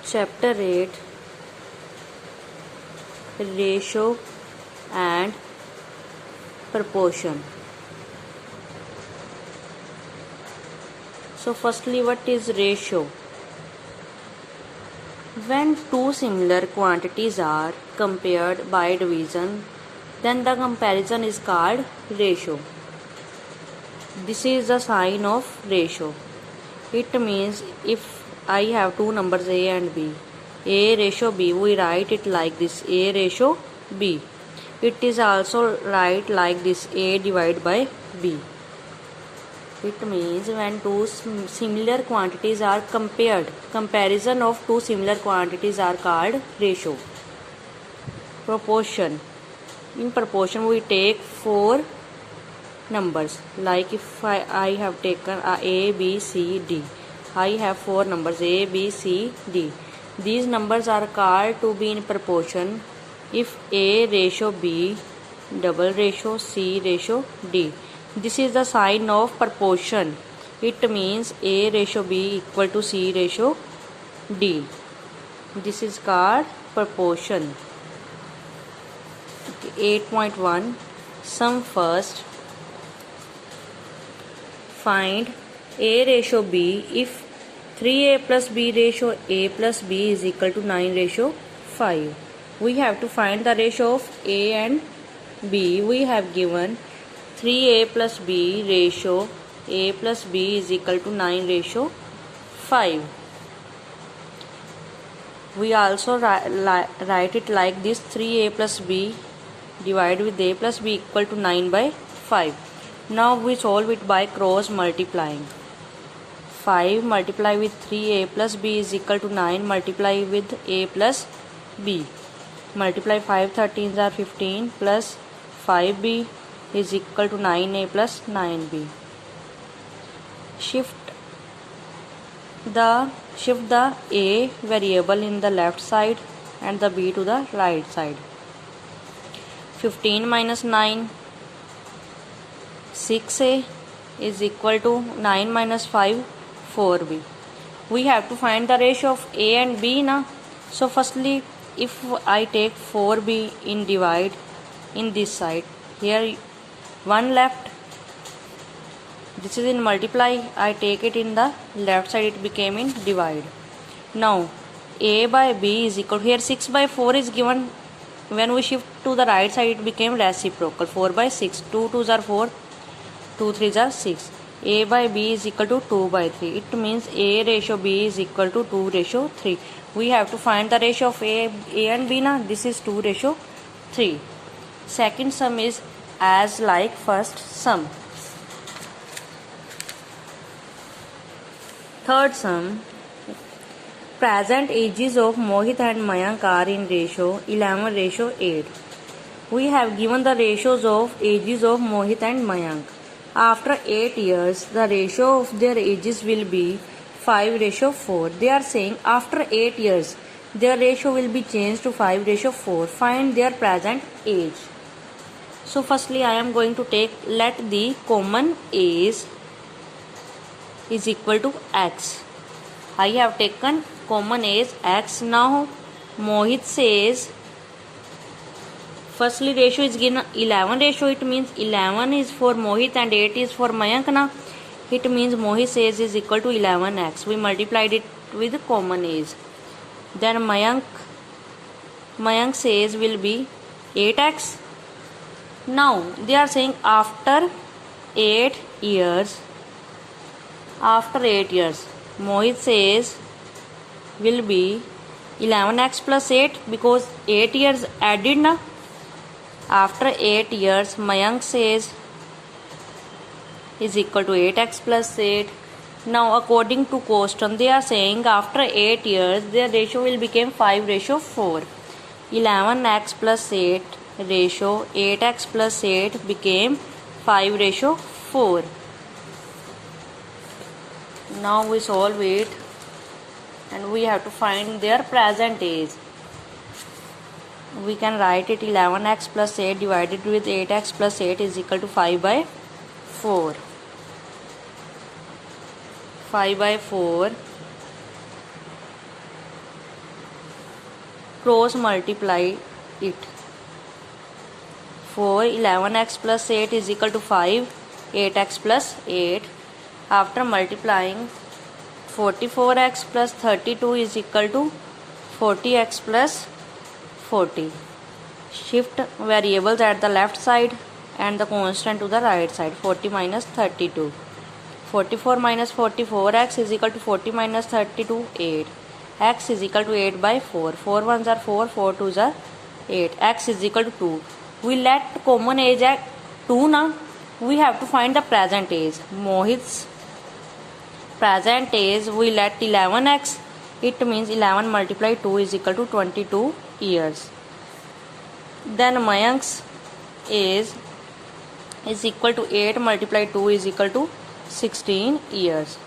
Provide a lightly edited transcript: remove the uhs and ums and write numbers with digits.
Chapter 8, Ratio and Proportion. So firstly, what is ratio? When two similar quantities are compared by division, then the comparison is called ratio. This is the sign of ratio. It means if I have two numbers A and B, A ratio B, we write it like this, A ratio B. It is also write like this, A divided by B. It means when two similar quantities are compared, comparison of two similar quantities are called ratio. Proportion. In proportion we take four numbers. Like if I have taken A, B, C, D. I have four numbers A, B, C, D. These numbers are called to be in proportion if A ratio B, double ratio C ratio D. This is the sign of proportion. It means A ratio B equal to C ratio D. This is called proportion. 8.1 Sum first. Find A ratio B if 3A plus B ratio A plus B is equal to 9 ratio 5. We have to find the ratio of A and B. We have given 3A plus B ratio A plus B is equal to 9 ratio 5. We also write it like this, 3A plus B divided with A plus B equal to 9 by 5. Now we solve it by cross multiplying. 5 multiply with 3A plus B is equal to 9 multiply with A plus B. Multiply 5 13s are 15 plus 5B is equal to 9A plus 9B. Shift the A variable in the left side and the B to the right side. 15 minus 9, 6A is equal to 9 minus 5, 4B. We have to find the ratio of A and B now. So firstly, if I take 4B in divide in this side, here 1 left, this is in multiply, I take it in the left side, it became in divide. Now A by B is equal to, here 6 by 4 is given, when we shift to the right side it became reciprocal, 4 by 6, 2 2s are 4, 2 3s are 6. A by B is equal to 2 by 3. It means A ratio B is equal to 2 ratio 3. We have to find the ratio of A and B now. This is 2 ratio 3. Second sum is as like first sum. Third sum. Present ages of Mohit and Mayank are in ratio 11 ratio 8. We have given the ratios of ages of Mohit and Mayank. After 8 years, the ratio of their ages will be 5 ratio 4. They are saying after 8 years, their ratio will be changed to 5 ratio 4. Find their present age. So firstly, I am going to take, let the common age is equal to x. I have taken common age x. Now Mohit says, firstly ratio is given 11 ratio, it means 11 is for Mohit and 8 is for Mayank now. It means Mohit's age is equal to 11x. We multiplied it with common age. Then Mayank's age will be 8x. Now they are saying after 8 years, Mohit's age will be 11x plus 8 because 8 years added now. After 8 years, Mayank's age is equal to 8x plus 8. Now according to question, they are saying after 8 years, their ratio will become 5 ratio 4. 11x plus 8 ratio 8x plus 8 became 5 ratio 4. Now we solve it and we have to find their present age. We can write it 11x plus 8 divided with 8x plus 8 is equal to 5 by 4. 5 by 4 cross multiply it. For 11x plus 8 is equal to 5, 8x plus 8. After multiplying, 44x plus 32 is equal to 40x plus 40. Shift variables at the left side and the constant to the right side. 40 minus 32. 44 minus 44x is equal to 40 minus 32, 8. X is equal to 8 by 4. 4 1s are 4, 4 2s are 8. X is equal to 2. We let common age at 2 now. We have to find the present age. Mohit's present age we let 11x. It means 11 multiplied 2 is equal to 22 years. Then Mayank's age is equal to 8 multiplied 2 is equal to 16 years.